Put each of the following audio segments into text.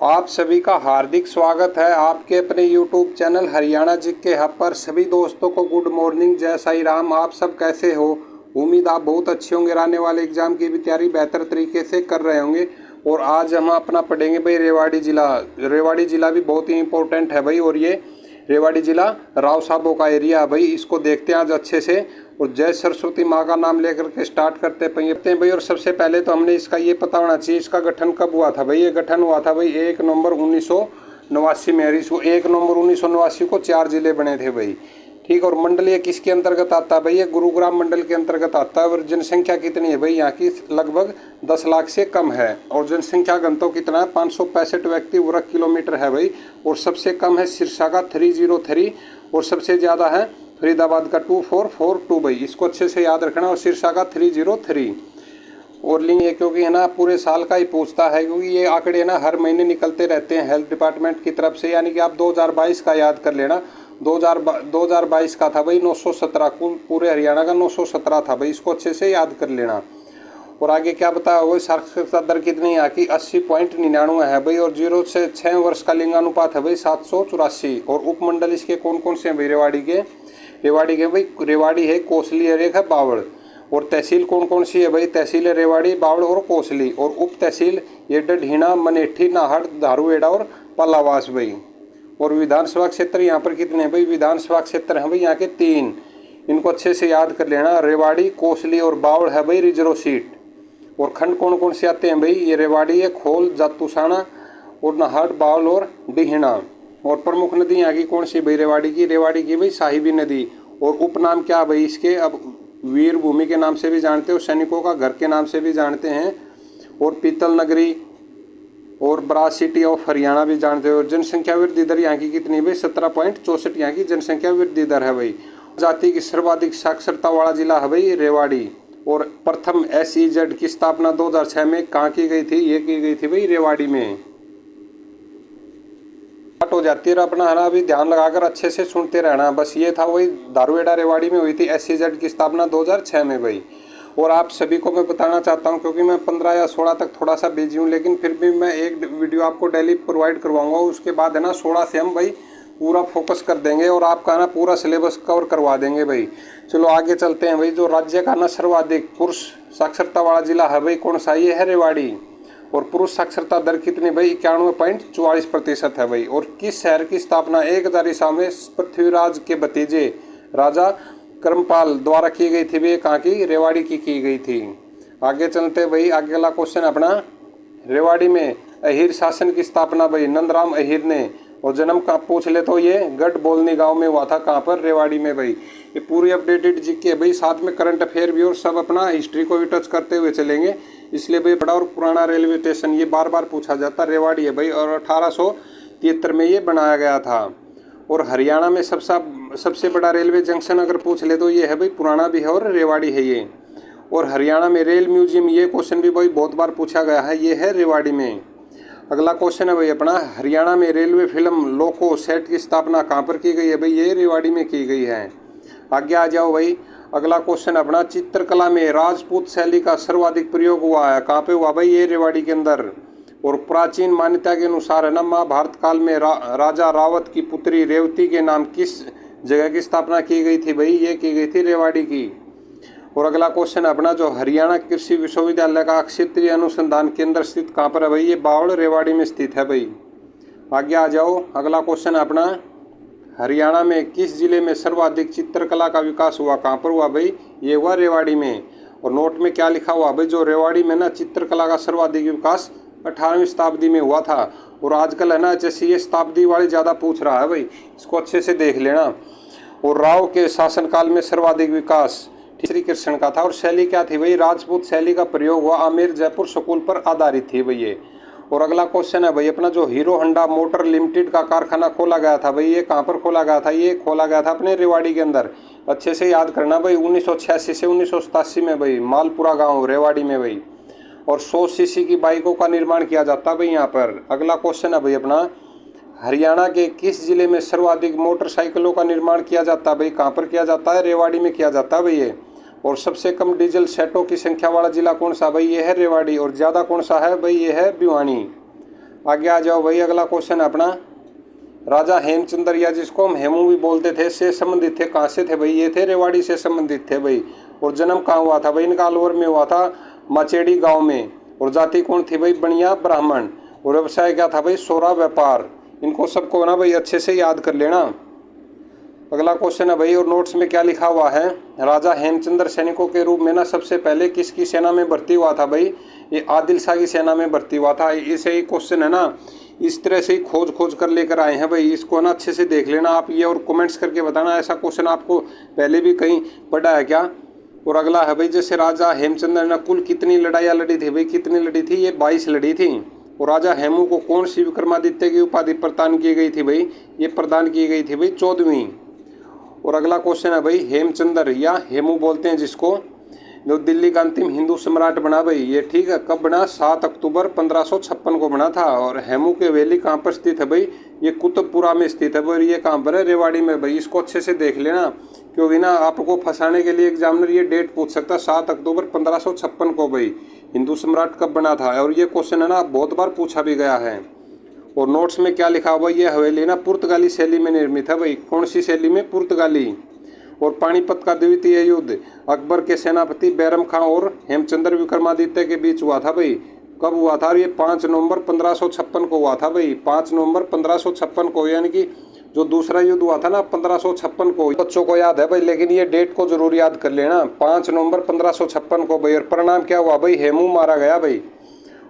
आप सभी का हार्दिक स्वागत है आपके अपने YouTube चैनल हरियाणा जी के हब पर। सभी दोस्तों को गुड मॉर्निंग, जय साई राम। आप सब कैसे हो? उम्मीद आप बहुत अच्छे होंगे। आने वाले एग्जाम की भी तैयारी बेहतर तरीके से कर रहे होंगे। और आज हम अपना पढ़ेंगे भाई रेवाड़ी ज़िला। रेवाड़ी ज़िला भी बहुत ही इंपॉर्टेंट है भाई। और ये रेवाड़ी ज़िला राव साहबों का एरिया है भाई। इसको देखते हैं आज अच्छे से। और जय सरस्वती माँ का नाम लेकर के स्टार्ट करते हैं भाई। और सबसे पहले तो हमने इसका ये पता होना चाहिए इसका गठन कब हुआ था भाई। ये गठन हुआ था भाई 1 नवंबर 1989 में। 1 नवंबर 1989 को 4 जिले बने थे भाई। ठीक। और मंडल ये किसके अंतर्गत आता है भाई? ये गुरुग्राम मंडल के अंतर्गत आता है। और जनसंख्या कितनी है भाई यहाँ की? लगभग 10 लाख से कम है। और जनसंख्या घनत्व कितना है? 565 व्यक्ति वर्ग किलोमीटर है भाई। और सबसे कम है सिरसा का 303 और सबसे ज़्यादा है फरीदाबाद का 2442 भाई। इसको अच्छे से याद रखना। और सिरसा का 303। और लिंग ये क्योंकि है ना पूरे साल का ही पूछता है, क्योंकि ये आंकड़े ना हर महीने निकलते रहते हैं हेल्थ डिपार्टमेंट की तरफ से। यानी कि आप 2022 का याद कर लेना। 2022 का था भाई 917, कुल पूरे हरियाणा का 917 था भाई। इसको अच्छे से याद कर लेना। और आगे क्या बताया हुआ? साक्षरता दर कितनी यहाँ की? 80.99 है भाई। और 0 से 6 वर्ष का लिंगानुपात है भाई 784। और उपमंडल इसके कौन कौन से हैं भाई रेवाड़ी के? रेवाड़ी के भाई रेवाड़ी है, कोसली है, एक है बावड़। और तहसील कौन कौन सी है भाई? तहसील है रेवाड़ी, बावड़ और कोसली। और उप तहसील ये डढीना, मनेठी, नाहड़, धारूहेड़ा और पलावास भाई। और विधानसभा क्षेत्र यहाँ पर कितने हैं भाई? विधानसभा क्षेत्र हैं भाई यहाँ के 3। इनको अच्छे से याद कर लेना। रेवाड़ी, कोसली और बावड़ है भाई रिजर्व सीट। और खंड कौन कौन से आते हैं भाई? ये रेवाड़ी है, खोल, जातूसाना और नाहड़, बावल और डिहिना। और प्रमुख नदी यहाँ की कौन सी भाई? रेवाड़ी की भाई साहिबी नदी। और उपनाम क्या भाई इसके? अब वीर भूमि के नाम से भी जानते हो, सैनिकों का घर के नाम से भी जानते हैं, और पीतल नगरी और ब्रास सिटी ऑफ हरियाणा भी जानते हो। और जनसंख्या वृद्धि दर यहाँ की कितनी भाई? 17.64 यहाँ की जनसंख्या वृद्धि दर है भाई। जाति की सर्वाधिक साक्षरता वाला जिला है भाई रेवाड़ी। और प्रथम SEZ की स्थापना 2006 में कहाँ की गई थी? ये की गई थी भाई रेवाड़ी में। हो जाती है अपना है ना, अभी ध्यान लगाकर अच्छे से सुनते रहना। बस ये था वही धारूहेड़ा रेवाड़ी में हुई थी SEZ की स्थापना 2006 में भाई। और आप सभी को मैं बताना चाहता हूँ, क्योंकि मैं 15 या 16 तक थोड़ा सा बिजी हूँ, लेकिन फिर भी मैं एक वीडियो आपको डेली प्रोवाइड करवाऊंगा। उसके बाद है ना 16 से हम भाई पूरा फोकस कर देंगे और आपका ना पूरा सिलेबस कवर करवा देंगे भाई। चलो आगे चलते हैं भाई। जो राज्य का ना सर्वाधिक पुरुष साक्षरता वाला जिला है भाई कौन सा? ये है रेवाड़ी। और पुरुष साक्षरता दर कितनी भाई? 91.44% है भाई। और किस शहर की स्थापना 1000 ईसा में पृथ्वीराज के भतीजे राजा कर्मपाल द्वारा की गई थी भाई? कहाँ की? रेवाड़ी की गई थी। आगे चलते भाई। अगला क्वेश्चन अपना, रेवाड़ी में अहीर शासन की स्थापना भाई नंदराम अहीर ने। और जन्म का पूछ ले तो ये गढ़ बोलनी गांव में हुआ था। कहाँ पर? रेवाड़ी में भाई। ये पूरी अपडेटेड जीके है भाई, साथ में करंट अफेयर भी, और सब अपना हिस्ट्री को भी टच करते हुए चलेंगे। इसलिए भाई बड़ा और पुराना रेलवे स्टेशन ये बार बार पूछा जाता है, रेवाड़ी है भाई। और 1873 में ये बनाया गया था। और हरियाणा में सबसे बड़ा रेलवे जंक्शन अगर पूछ ले तो ये है भाई, पुराना भी है और रेवाड़ी है ये। और हरियाणा में रेल म्यूजियम, ये क्वेश्चन भी भाई बहुत बार पूछा गया है, ये है रेवाड़ी में। अगला क्वेश्चन है भाई अपना, हरियाणा में रेलवे फिल्म लोको सेट की स्थापना कहाँ पर की गई है भाई? ये रेवाड़ी में की गई है। आगे आ जाओ भाई। अगला क्वेश्चन अपना, चित्रकला में राजपूत शैली का सर्वाधिक प्रयोग हुआ है, कहाँ पे हुआ भाई? ये रेवाड़ी के अंदर। और प्राचीन मान्यता के अनुसार है ना, महाभारत काल में राजा रावत की पुत्री रेवती के नाम किस जगह की स्थापना की गई थी भाई? ये की गई थी रेवाड़ी की। और अगला क्वेश्चन अपना, जो हरियाणा कृषि विश्वविद्यालय का क्षेत्रीय अनुसंधान केंद्र स्थित कहाँ पर है भाई? ये बावड़ रेवाड़ी में स्थित है भाई। आगे आ जाओ। अगला क्वेश्चन अपना, हरियाणा में किस जिले में सर्वाधिक चित्रकला का विकास हुआ? कहाँ पर हुआ भाई? ये हुआ रेवाड़ी में। और नोट में क्या लिखा हुआ भाई? जो रेवाड़ी में ना चित्रकला का सर्वाधिक विकास 18वीं शताब्दी में हुआ था। और आजकल है ना जैसे ये शताब्दी वाली ज़्यादा पूछ रहा है भाई, इसको अच्छे से देख लेना। और राव के शासनकाल में सर्वाधिक विकास श्री कृष्ण का था। और शैली क्या थी भाई? राजपूत शैली का प्रयोग हुआ, आमेर जयपुर स्कूल पर आधारित थी भाई ये। और अगला क्वेश्चन है भाई अपना, जो हीरो होंडा मोटर लिमिटेड का कारखाना खोला गया था भाई, ये कहाँ पर खोला गया था? ये खोला गया था अपने रेवाड़ी के अंदर। अच्छे से याद करना भाई। 1986 से 1987 में भाई, मालपुरा गाँव रेवाड़ी में भाई। और 100 सीसी की बाइकों का निर्माण किया जाता है भाई यहाँ पर। अगला क्वेश्चन है भाई अपना, हरियाणा के किस जिले में सर्वाधिक मोटरसाइकिलों का निर्माण किया जाता है भाई? कहाँ पर किया जाता है? रेवाड़ी में किया जाता है भाई ये। और सबसे कम डीजल सेटों की संख्या वाला जिला कौन सा भाई? ये है रेवाड़ी। और ज़्यादा कौन सा है भाई? ये है भिवानी। आगे आ जाओ भाई, अगला क्वेश्चन है अपना, राजा हेमचंद्र या जिसको हम हेमू भी बोलते थे, से संबंधित थे, कहाँ से थे भाई? ये थे रेवाड़ी से संबंधित थे भाई। और जन्म कहाँ हुआ था भाई? इनका अलवर में हुआ था, माचेड़ी गांव में। और जाति कौन थी भाई? बनिया ब्राह्मण। और व्यवसाय क्या था भाई? सोरा व्यापार। इनको सबको ना भाई अच्छे से याद कर लेना। अगला क्वेश्चन है भाई, और नोट्स में क्या लिखा हुआ है? राजा हेमचंद्र सैनिकों के रूप में ना सबसे पहले किसकी सेना में भर्ती हुआ था भाई? ये आदिल शाह की सेना में भर्ती हुआ था। इसे ही क्वेश्चन है ना, इस तरह से ही खोज कर लेकर आए हैं भाई। इसको ना अच्छे से देख लेना आप ये, और कमेंट्स करके बताना ऐसा क्वेश्चन आपको पहले भी कहीं पढ़ा है क्या। और अगला है भाई, जैसे राजा हेमचंद्र ने कुल कितनी लड़ाइयाँ लड़ी थी भाई? कितनी लड़ी थी? ये 22 लड़ी थी। और राजा हेमू को कौन सी विक्रमादित्य की उपाधि प्रदान की गई थी भाई? ये प्रदान की गई थी भाई 14वीं। और अगला क्वेश्चन है भाई, हेमचंद्र या हेमू बोलते हैं जिसको, जो दिल्ली का अंतिम हिंदू सम्राट बना भाई, ये ठीक है, कब बना? 7 अक्टूबर 1556 को बना था। और हेमू के वैली कहाँ पर स्थित है भाई? ये कुतुबपुरा में स्थित है भाई। और ये कहाँ पर है? रेवाड़ी में भाई। इसको अच्छे से देख लेना, क्योंकि ना आपको फंसाने के लिए एग्जामिनर ये डेट पूछ सकता है, 7 अक्टूबर 1556 को भाई हिंदू सम्राट कब बना था। और ये क्वेश्चन है ना बहुत बार पूछा भी गया है। और नोट्स में क्या लिखा हुआ? ये हवेली ना पुर्तगाली शैली में निर्मित है भाई। कौन सी शैली में? पुर्तगाली। और पानीपत का द्वितीय युद्ध अकबर के सेनापति बैरम खां और हेमचंद्र विक्रमादित्य के बीच हुआ था भाई। कब हुआ था? ये 5 नवंबर 1556 को हुआ था भाई। 5 नवंबर 1556 को, यानी कि जो दूसरा युद्ध हुआ था ना 1556 को। बच्चों को याद है भाई, लेकिन ये डेट को जरूर याद कर लेना, 5 नवंबर 1556 को भाई। और परिणाम क्या हुआ भाई? हेमू मारा गया भाई।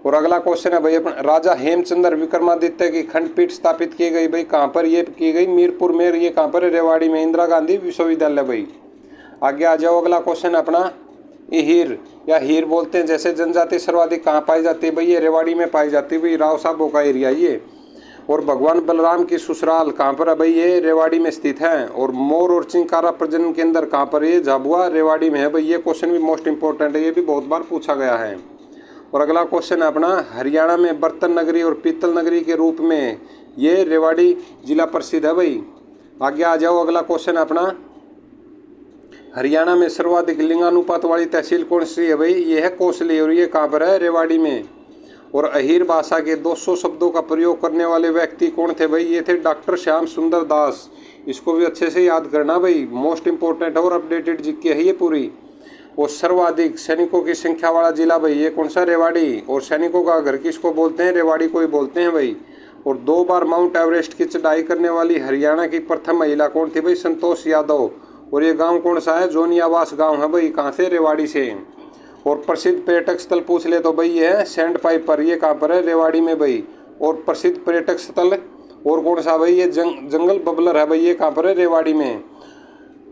और अगला क्वेश्चन है भाई, राजा हेमचंद्र विक्रमादित्य की खंडपीठ स्थापित की गई भाई कहाँ पर? ये की गई मीरपुर में। ये कहाँ पर है? रेवाड़ी में, इंदिरा गांधी विश्वविद्यालय भाई। आगे आ जाओ, अगला क्वेश्चन है अपना, हीर या हीर बोलते हैं जैसे जनजाति सर्वाधिक कहाँ पाई जाती है भाई? ये रेवाड़ी में पाई जाती है भाई, राव साहब का एरिया ये। और भगवान बलराम की ससुराल कहाँ पर है भाई? ये रेवाड़ी में स्थित है। और मोर और चिंकारा प्रजनन केंद्र कहाँ पर? ये झाबुआ रेवाड़ी में है भाई। ये क्वेश्चन भी मोस्ट इंपॉर्टेंट है, ये भी बहुत बार पूछा गया है। और अगला क्वेश्चन है अपना, हरियाणा में बर्तन नगरी और पीतल नगरी के रूप में ये रेवाड़ी जिला प्रसिद्ध है भाई। आगे आ जाओ, अगला क्वेश्चन है अपना, हरियाणा में सर्वाधिक लिंगानुपात वाली तहसील कौन सी है भाई? ये है कोसली। और ये कहाँ पर है? रेवाड़ी में। और अहीर भाषा के 200 शब्दों का प्रयोग करने वाले व्यक्ति कौन थे भाई? ये थे डॉक्टर श्याम सुंदर दास। इसको भी अच्छे से याद करना भाई, मोस्ट इंपॉर्टेंट और अपडेटेड जीके है ये पूरी। और सर्वाधिक सैनिकों की संख्या वाला जिला भाई, ये कौन सा? रेवाड़ी। और सैनिकों का घर किसको बोलते हैं? रेवाड़ी को ही बोलते हैं भाई। और 2 बार माउंट एवरेस्ट की चढ़ाई करने वाली हरियाणा की प्रथम महिला कौन थी भाई? संतोष यादव। और ये गांव कौन सा है? जोनियावास गांव है भाई। कहाँ से? रेवाड़ी से। और प्रसिद्ध पर्यटक स्थल पूछ ले तो भाई ये है सैंड पाइपर। ये कहाँ पर है? रेवाड़ी में भाई। और प्रसिद्ध पर्यटक स्थल और कौन सा भाई? ये जंगल बबलर है भाई। ये कहाँ पर है? रेवाड़ी में।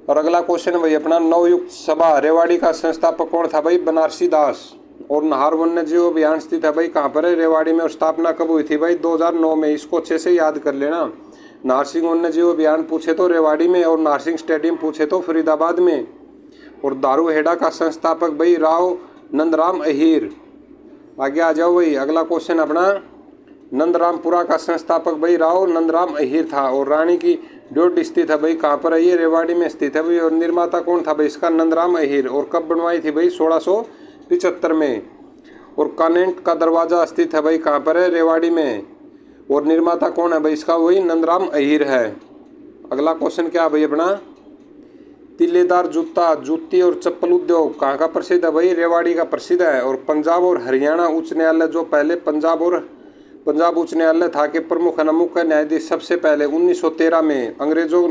और अगला क्वेश्चन भाई अपना, नवयुक्त सभा रेवाड़ी का संस्थापक कौन था भाई? बनारसी दास। और नाहर वन्य जीव अभियान स्थित है भाई कहाँ पर है? रेवाड़ी में। और स्थापना कब हुई थी भाई? 2009 में। इसको अच्छे से याद कर लेना। नारसिंह वन्य जीव अभियान पूछे तो रेवाड़ी में, और नारसिंह स्टेडियम पूछे तो फरीदाबाद में। और दारूहेड़ा का संस्थापक भाई राव नंदराम अहीर। आगे आ जाओ भाई, अगला क्वेश्चन अपना, नंदरामपुरा का संस्थापक भाई राव नंदराम अहीर था। और रानी की ड्योढ़ स्थित है भाई कहाँ पर है? ये रेवाड़ी में स्थित है भाई। और निर्माता कौन था भाई इसका? नंदराम अहीर। और कब बनवाई थी भाई? 1675 में। और कानेंट का दरवाजा स्थित है भाई कहाँ पर है? रेवाड़ी में। और निर्माता कौन है भाई इसका? वही नंदराम अहीर है। अगला क्वेश्चन क्या है भाई अपना, तिल्लेदार जूता, जूती और चप्पल उद्योग कहाँ का प्रसिद्ध है भाई? रेवाड़ी का प्रसिद्ध है। और पंजाब और हरियाणा उच्च न्यायालय, जो पहले पंजाब उच्च न्यायालय था के प्रमुख मुख्य न्यायाधीश सबसे पहले 1913 में अंग्रेजों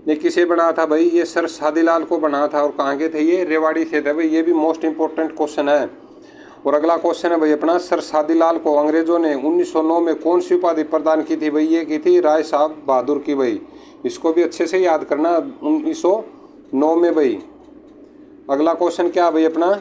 ने किसे बनाया था भाई? ये सर शादीलाल को बनाया था। और कहाँ के थे? ये रेवाड़ी से थे भाई। ये भी मोस्ट इंपॉर्टेंट क्वेश्चन है। और अगला क्वेश्चन है भाई अपना, सर शादीलाल को अंग्रेजों ने 1909 में कौन सी उपाधि प्रदान की थी भाई? ये की थी राय साहब बहादुर की भाई। इसको भी अच्छे से याद करना, 1909 में भाई। अगला क्वेश्चन क्या है भाई अपना,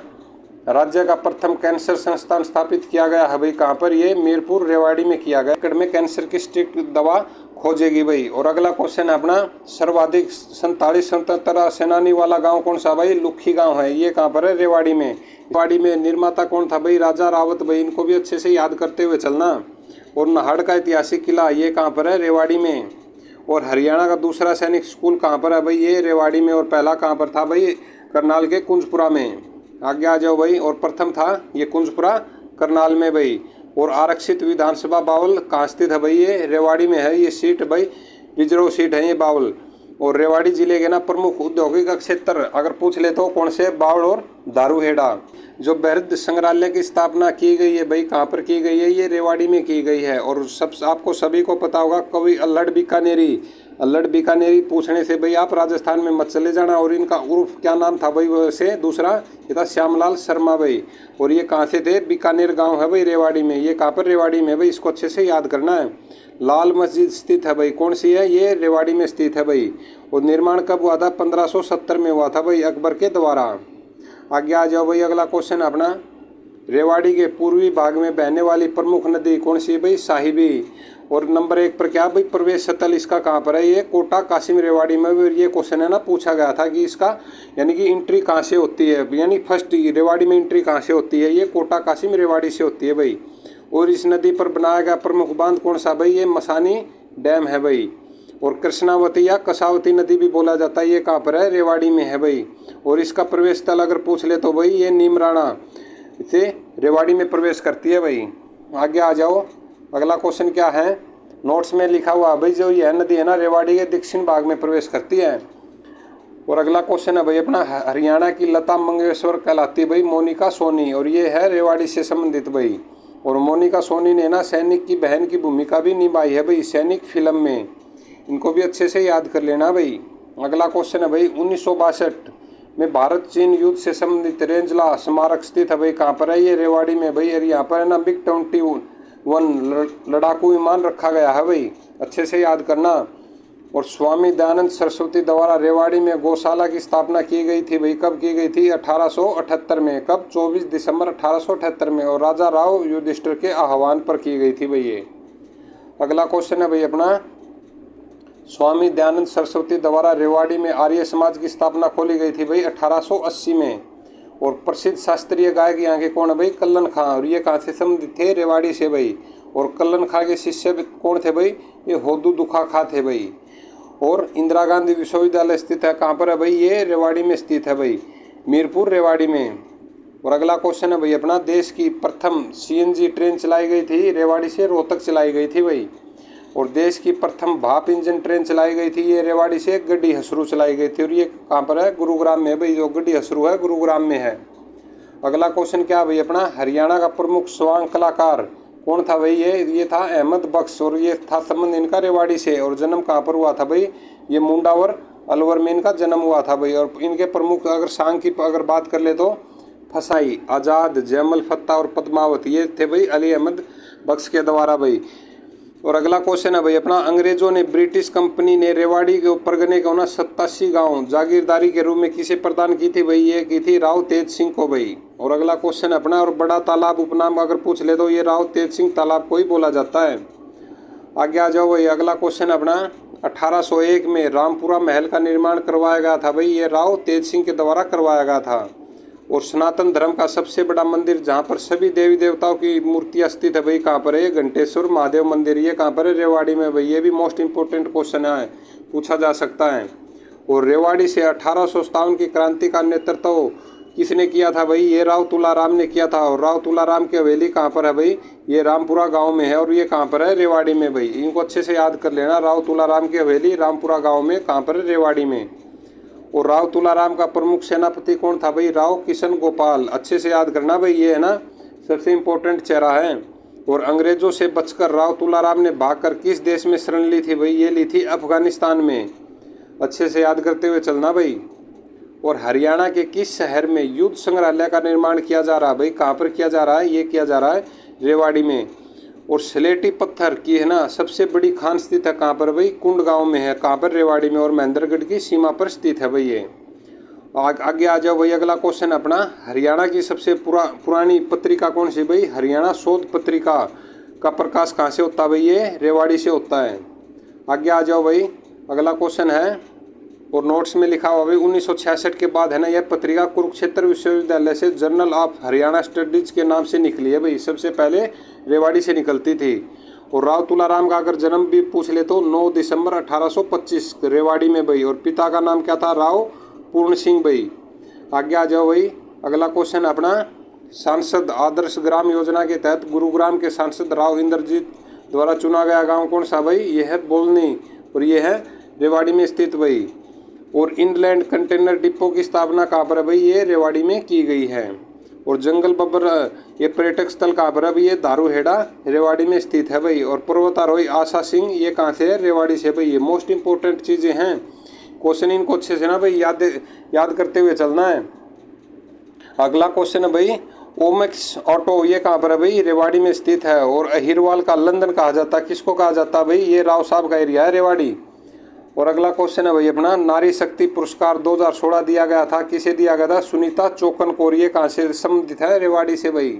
राज्य का प्रथम कैंसर संस्थान स्थापित किया गया है भाई कहाँ पर? ये मीरपुर रेवाड़ी में किया गया। एकड़ में कैंसर की स्ट्रिक्ट दवा खोजेगी भाई। और अगला क्वेश्चन है अपना, सर्वाधिक 47 स्वतंत्रता सेनानी वाला गांव कौन सा भाई? लुखी गांव है। ये कहाँ पर है? रेवाड़ी में। रेवाड़ी में। निर्माता कौन था भाई? राजा रावत भाई। इनको भी अच्छे से याद करते हुए चलना। और नाहड़ का ऐतिहासिक किला, ये कहाँ पर है? रेवाड़ी में। और हरियाणा का दूसरा सैनिक स्कूल कहाँ पर है भाई? ये रेवाड़ी में। और पहला कहाँ पर था भाई? करनाल के कुंजपुरा में। आगे आ जाओ भाई। और प्रथम था ये कुंजपुरा करनाल में भाई। और आरक्षित विधानसभा बावल कहाँ स्थित है भाई, ये रेवाड़ी में है ये सीट भाई, रिजर्व सीट है ये बावल। और रेवाड़ी जिले के ना प्रमुख औद्योगिक क्षेत्र अगर पूछ ले तो कौन से, बावल और दारूहेड़ा। जो बृहद संग्रहालय की स्थापना की गई है भाई, कहाँ पर की गई है, ये रेवाड़ी में की गई है। और आपको सभी को पता होगा कवि अल्लड़ बीकानेरी पूछने से भाई आप राजस्थान में मत चले जाना। और इनका उर्फ क्या नाम था भाई, वैसे दूसरा ये था श्यामलाल शर्मा भाई। और ये कहाँ से थे, बीकानेर गांव है भाई रेवाड़ी में। ये कहाँ पर, रेवाड़ी में भाई, इसको अच्छे से याद करना है। लाल मस्जिद स्थित है भाई, कौन सी है, ये रेवाड़ी में स्थित है भाई। और निर्माण कब हुआ था, 1570 में हुआ था भाई अकबर के द्वारा। आगे आ जाओ भाई, अगला क्वेश्चन अपना, रेवाड़ी के पूर्वी भाग में बहने वाली प्रमुख नदी कौन सी है भाई, साहिबी। और नंबर 1 पर क्या भाई, प्रवेश स्थल इसका कहाँ पर है, ये कोटा कासिम रेवाड़ी में। ये क्वेश्चन है ना, पूछा गया था कि इसका यानी कि एंट्री कहाँ से होती है, यानी फर्स्ट रेवाड़ी में एंट्री कहाँ से होती है, ये कोटा कासिम रेवाड़ी से होती है भाई। और इस नदी पर बनाया गया प्रमुख बांध कौन सा भाई, ये मसानी डैम है भाई। और कृष्णावती या कसावती नदी भी बोला जाता है, ये कहाँ पर है, रेवाड़ी में है भाई। और इसका प्रवेश स्थल अगर पूछ ले तो भाई ये नीमराणा से रेवाड़ी में प्रवेश करती है भाई। आगे आ जाओ, अगला क्वेश्चन क्या है, नोट्स में लिखा हुआ भाई, जो यह नदी है ना रेवाड़ी के दक्षिण भाग में प्रवेश करती है। और अगला क्वेश्चन है भाई अपना, हरियाणा की लता मंगेशकर कहलाती है भाई मोनिका सोनी। और ये है रेवाड़ी से संबंधित भाई। और मोनिका सोनी ने ना सैनिक की बहन की भूमिका भी निभाई है भाई सैनिक फिल्म में, इनको भी अच्छे से याद कर लेना भाई। अगला क्वेश्चन है भाई, 1962 में भारत चीन युद्ध से संबंधित रेंजला स्मारक स्थित है भाई, कहाँ पर है, ये रेवाड़ी में भाई। और यहाँ पर है ना MiG-21 लड़ाकू विमान रखा गया है भाई, अच्छे से याद करना। और स्वामी दयानंद सरस्वती द्वारा रेवाड़ी में गौशाला की स्थापना की गई थी भाई, कब की गई थी, 1878 में। कब, 24 दिसंबर 1878 में। और राजा राव युधिष्ठिर के आह्वान पर की गई थी भाई ये। अगला क्वेश्चन है भाई अपना, स्वामी दयानंद सरस्वती द्वारा रेवाड़ी में आर्य समाज की स्थापना खोली गई थी भाई 1880 में। और प्रसिद्ध शास्त्रीय गायक यहाँ के कौन है भाई, कल्लन खां। और ये कहाँ से संबंधित थे, रेवाड़ी से भाई। और कल्लन खां के शिष्य कौन थे भाई, ये होदू दुखा खां थे भाई। और इंदिरा गांधी विश्वविद्यालय स्थित है कहाँ पर है भाई, ये रेवाड़ी में स्थित है भाई, मीरपुर रेवाड़ी में। और अगला क्वेश्चन है भाई अपना, देश की प्रथम CNG ट्रेन चलाई गई थी रेवाड़ी से रोहतक चलाई गई थी भाई। और देश की प्रथम भाप इंजन ट्रेन चलाई गई थी, ये रेवाड़ी से गड्डी हसरू चलाई गई थी। और ये कहाँ पर है, गुरुग्राम में भाई, जो गड्डी हसरू है गुरुग्राम में है। अगला क्वेश्चन क्या भाई अपना, हरियाणा का प्रमुख स्वांग कलाकार कौन था भाई, ये था अहमद बख्श। और ये था संबंध इनका रेवाड़ी से। और जन्म कहाँ पर हुआ था भाई, ये मुंडावर अलवर में इनका जन्म हुआ था भाई। और इनके प्रमुख अगर सांग की अगर बात कर ले तो फसाई, आज़ाद, जयमल फत्ता और पद्मावत, ये थे भाई अली अहमद बख्श के द्वारा भाई। और अगला क्वेश्चन है भाई अपना, अंग्रेजों ने ब्रिटिश कंपनी ने रेवाड़ी के परगने को ना 87 गाँव जागीरदारी के रूप में किसे प्रदान की थी भाई, ये की थी राव तेज सिंह को भाई। और अगला क्वेश्चन अपना, और बड़ा तालाब उपनाम अगर पूछ ले तो ये राव तेज सिंह तालाब को ही बोला जाता है। आगे आ जाओ भाई, अगला क्वेश्चन अपना, 1801 में रामपुरा महल का निर्माण करवाया गया था भाई, ये राव तेज सिंह के द्वारा करवाया गया था। और सनातन धर्म का सबसे बड़ा मंदिर जहाँ पर सभी देवी देवताओं की मूर्तियाँ स्थित है भाई, कहाँ पर है, घंटेश्वर महादेव मंदिर, ये कहाँ पर है, रेवाड़ी में भाई। ये भी मोस्ट इंपोर्टेंट क्वेश्चन है, पूछा जा सकता है। और रेवाड़ी से 1857 की क्रांति का नेतृत्व किसने किया था भाई, ये राव तुलाराम ने किया था। और राव तुलाराम की हवेली कहाँ पर है भाई, ये रामपुरा गाँव में है। और ये कहाँ पर है, रेवाड़ी में भाई। इनको अच्छे से याद कर लेना, राव तुलाराम की हवेली रामपुरा गाँव में, कहाँ पर है, रेवाड़ी में। और राव तुलाराम का प्रमुख सेनापति कौन था भाई, राव किशन गोपाल, अच्छे से याद करना भाई, ये है ना सबसे इम्पोर्टेंट चेहरा है। और अंग्रेजों से बचकर राव तुलाराम ने भागकर किस देश में शरण ली थी भाई, ये ली थी अफगानिस्तान में, अच्छे से याद करते हुए चलना भाई। और हरियाणा के किस शहर में युद्ध संग्रहालय का निर्माण किया जा रहा है भाई, कहाँ पर किया जा रहा है, ये किया जा रहा है रेवाड़ी में। और स्लेटी पत्थर की है ना सबसे बड़ी खान स्थित है कहाँ पर भाई, कुंड गांव में है, कहाँ पर, रेवाड़ी में। और महेंद्रगढ़ की सीमा पर स्थित है भाई ये। आगे आ जाओ भाई, अगला क्वेश्चन अपना, हरियाणा की सबसे पुरानी पत्रिका कौन सी भाई, हरियाणा शोध पत्रिका का प्रकाश कहाँ से होता है भाई, ये रेवाड़ी से होता है। आगे आ जाओ भाई, अगला क्वेश्चन है, और नोट्स में लिखा हुआ भाई 1966 के बाद है ना यह पत्रिका कुरुक्षेत्र विश्वविद्यालय से जर्नल ऑफ हरियाणा स्टडीज के नाम से निकली है भाई, सबसे पहले रेवाड़ी से निकलती थी। और राव तुलाराम का अगर जन्म भी पूछ ले तो 9 दिसंबर 1825 रेवाड़ी में भाई। और पिता का नाम क्या था, राव पूर्ण सिंह भाई। आगे आ जाओ भाई, अगला क्वेश्चन अपना, सांसद आदर्श ग्राम योजना के तहत गुरुग्राम के सांसद राव इंद्रजीत द्वारा चुना गया गांव कौन सा भाई? ये है बोलनी और ये है रेवाड़ी में स्थित भाई। और इनलैंड कंटेनर डिपो की स्थापना कहाँ पर है भाई? ये रेवाड़ी में की गई है। और जंगल बब्बर ये पर्यटक स्थल कहाँ पर है भाई? ये दारूहेड़ा रेवाड़ी में स्थित है भाई। और पर्वतारोही आशा सिंह ये कहाँ से है? रेवाड़ी से भाई। ये मोस्ट इंपॉर्टेंट चीज़ें हैं, क्वेश्चन इनको अच्छे से ना भाई याद करते हुए चलना है। अगला क्वेश्चन है भाई ओमेक्स ऑटो ये कहाँ पर है भाई? रेवाड़ी में स्थित है। और अहिरवाल का लंदन कहा जाता है, किसको कहा जाता है भाई? ये राव साहब का एरिया है रेवाड़ी। और अगला क्वेश्चन है भाई अपना नारी शक्ति पुरस्कार 2016 दिया गया था, किसे दिया गया था? सुनीता चौकन कौर ये कहाँ से संबंधित है? रेवाड़ी से भाई।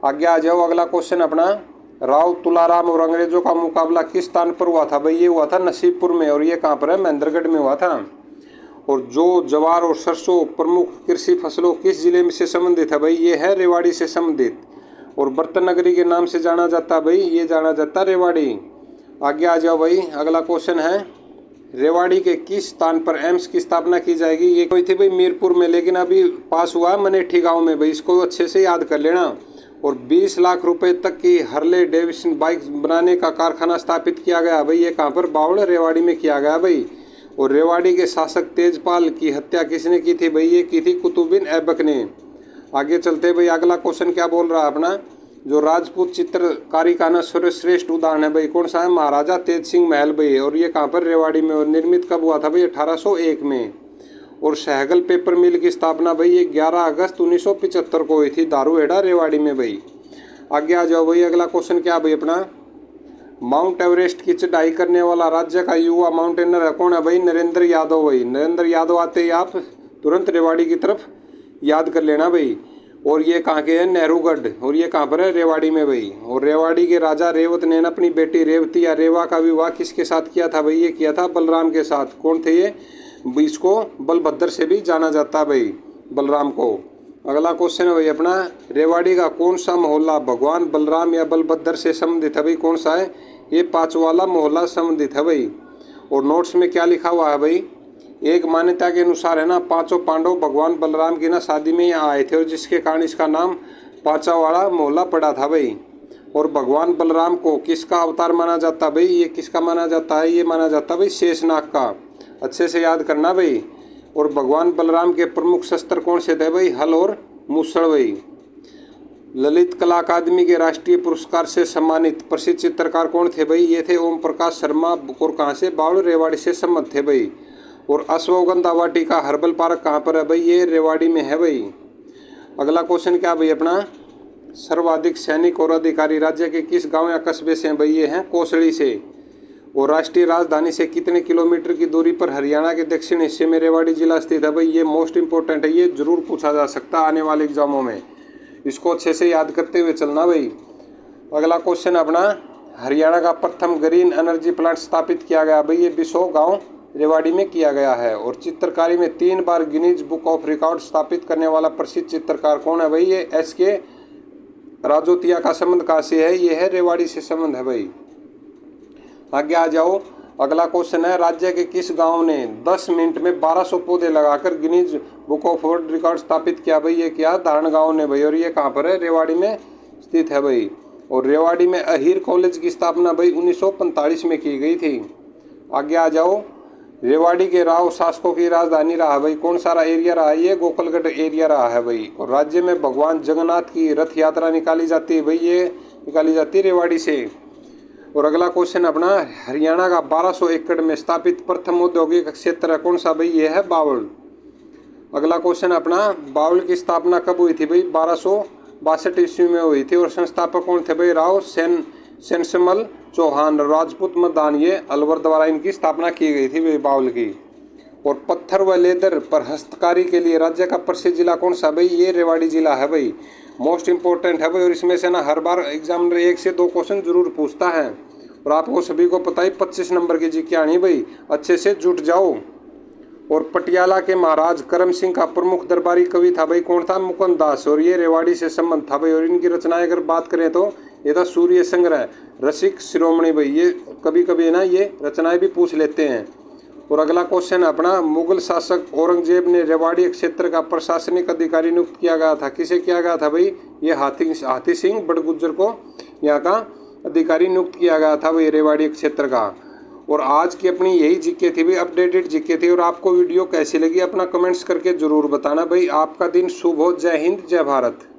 आगे आ जाओ, अगला क्वेश्चन अपना राव तुलाराम और अंग्रेजों का मुकाबला किस स्थान पर हुआ था भाई? ये हुआ था नसीबपुर में। और ये कहाँ पर है? महेंद्रगढ़ में हुआ था। और जो ज्वार और सरसों प्रमुख कृषि फसलों किस जिले में से संबंधित है भाई? ये है रेवाड़ी से संबंधित। और बर्तन नगरी के नाम से जाना जाता है भाई? ये जाना जाता है रेवाड़ी। आगे आ जाओ भाई, अगला क्वेश्चन है रेवाड़ी के किस स्थान पर एम्स की स्थापना की जाएगी? ये कोई थी भाई मीरपुर में, लेकिन अभी पास हुआ है मनेठी गाँव में भाई, इसको अच्छे से याद कर लेना। और 20 लाख रुपए तक की हार्ले डेविडसन बाइक बनाने का कारखाना स्थापित किया गया भाई। ये कहाँ पर? बावड़ रेवाड़ी में किया गया भाई। और रेवाड़ी के शासक तेजपाल की हत्या किसने की थी भाई? ये की थी कुतुबुद्दीन ऐबक ने। आगे चलते भाई, अगला क्वेश्चन क्या बोल रहा है अपना? जो राजपूत चित्रकारी का ना सर्वश्रेष्ठ उदाहरण है भाई कौन सा है? महाराजा तेज सिंह महल भाई। और ये कहाँ पर? रेवाड़ी में। और निर्मित कब हुआ था भाई? 1801 में। और सहगल पेपर मिल की स्थापना भाई ये 11 अगस्त 1975 को हुई थी दारूहेड़ा रेवाड़ी में भाई। आगे आ जाओ भाई, अगला क्वेश्चन क्या भाई अपना? माउंट एवरेस्ट की चढ़ाई करने वाला राज्य का युवा माउंटेनर है कौन है भाई? नरेंद्र यादव भाई। नरेंद्र यादव आते ही आप तुरंत रेवाड़ी की तरफ याद कर लेना भाई। और ये कहाँ के हैं? नेहरूगढ़। और ये कहाँ पर है? रेवाड़ी में भाई। और रेवाड़ी के राजा रेवत ने अपनी बेटी रेवती या रेवा का विवाह किसके साथ किया था भाई? ये किया था बलराम के साथ। कौन थे ये? इसको बलभद्र से भी जाना जाता है भाई, बलराम को। अगला क्वेश्चन है भाई अपना रेवाड़ी का कौन सा मोहल्ला भगवान बलराम या बलभद्र से संबंधित है भाई? कौन सा है? ये पांचवाला मोहल्ला संबंधित है भाई। और नोट्स में क्या लिखा हुआ है भाई? एक मान्यता के अनुसार है ना पांचों पांडव भगवान बलराम की ना शादी में यहाँ आए थे और जिसके कारण इसका नाम पांचावाड़ा मोहल्ला पड़ा था भाई। और भगवान बलराम को किसका अवतार माना जाता है भाई? ये किसका माना जाता है? ये माना जाता है भाई शेषनाग का। अच्छे से याद करना भाई। और भगवान बलराम के प्रमुख शस्त्र कौन से थे भाई? हल और मूसल भाई। ललित कला अकादमी के राष्ट्रीय पुरस्कार से सम्मानित प्रसिद्ध चित्रकार कौन थे भाई? ये थे ओम प्रकाश शर्मा। और कहाँ से? बावड़ रेवाड़ी से संबंध थे भाई। और अश्वगंधा वाटिका हर्बल पार्क कहाँ पर है भाई? ये रेवाड़ी में है भाई। अगला क्वेश्चन क्या भाई अपना? सर्वाधिक सैनिक और अधिकारी राज्य के किस गांव या कस्बे से हैं भाई? ये हैं कोसड़ी से। और राष्ट्रीय राजधानी से कितने किलोमीटर की दूरी पर हरियाणा के दक्षिण हिस्से में रेवाड़ी जिला स्थित है भाई? ये मोस्ट इंपॉर्टेंट है, ये जरूर पूछा जा सकता है आने वाले एग्जामों में, इसको अच्छे से याद करते हुए चलना भाई। अगला क्वेश्चन अपना हरियाणा का प्रथम ग्रीन एनर्जी प्लांट स्थापित किया गया भाई? ये बिसो गाँव रेवाड़ी में किया गया है। और चित्रकारी में 3 बार गिनीज बुक ऑफ रिकॉर्ड स्थापित करने वाला प्रसिद्ध चित्रकार कौन है भाई? ये SK राजोतिया का संबंध कहाँ से है? ये है रेवाड़ी से संबंध है भाई। आगे आ जाओ, अगला क्वेश्चन है राज्य के किस गांव ने 10 मिनट में 1200 पौधे लगाकर Guinness book of world record स्थापित किया भाई? ये क्या? धारण गांव ने भाई। और ये कहाँ पर है? रेवाड़ी में स्थित है भाई। और रेवाड़ी में अहीर कॉलेज की स्थापना भाई 1945 में की गई थी। आगे आ जाओ, रेवाड़ी के राव शासकों की राजधानी रहा भाई कौन सारा एरिया रहा है? ये गोकलगढ़ एरिया रहा है भाई। और राज्य में भगवान जगन्नाथ की रथ यात्रा निकाली जाती है भाई? ये निकाली जाती है रेवाड़ी से। और अगला क्वेश्चन अपना हरियाणा का 1200 एकड़ में स्थापित प्रथम औद्योगिक क्षेत्र कौन सा भाई? ये है बावल। अगला क्वेश्चन अपना बावल की स्थापना कब हुई थी भाई? 1262 ईस्वी में हुई थी। और संस्थापक कौन थे भाई? राव सेनसमल चौहान। राजपूत मदान ये अलवर द्वारा इनकी स्थापना की गई थी भाई बावल की। और पत्थर व लेदर पर हस्तकारी के लिए राज्य का प्रसिद्ध जिला कौन सा भाई? ये रेवाड़ी जिला है भाई। मोस्ट इंपॉर्टेंट है भाई। और इसमें से ना हर बार एग्जामिनर 1 से 2 क्वेश्चन जरूर पूछता है। और आपको सभी को पता ही 25 नंबर की जी क्या आनी भाई, अच्छे से जुट जाओ। और पटियाला के महाराज करम सिंह का प्रमुख दरबारी कवि था भाई कौन था? मुकुंद दास। और ये रेवाड़ी से संबंध था भाई। और इनकी रचनाएं अगर बात करें तो ये था सूर्य संग्रह, रसिक शिरोमणि भाई। ये कभी कभी ना ये रचनाएं भी पूछ लेते हैं। और अगला क्वेश्चन अपना, मुगल शासक औरंगजेब ने रेवाड़ी क्षेत्र का प्रशासनिक अधिकारी नियुक्त किया गया था। किसे किया गया था भाई? ये हाथी सिंह बड़गुज्जर को यहाँ का अधिकारी नियुक्त किया गया था भाई रेवाड़ी क्षेत्र का। और आज की अपनी यही जीके थी भाई, अपडेटेड जीके थी। और आपको वीडियो कैसी लगी अपना कमेंट्स करके ज़रूर बताना भाई। आपका दिन शुभ हो। जय हिंद, जय भारत।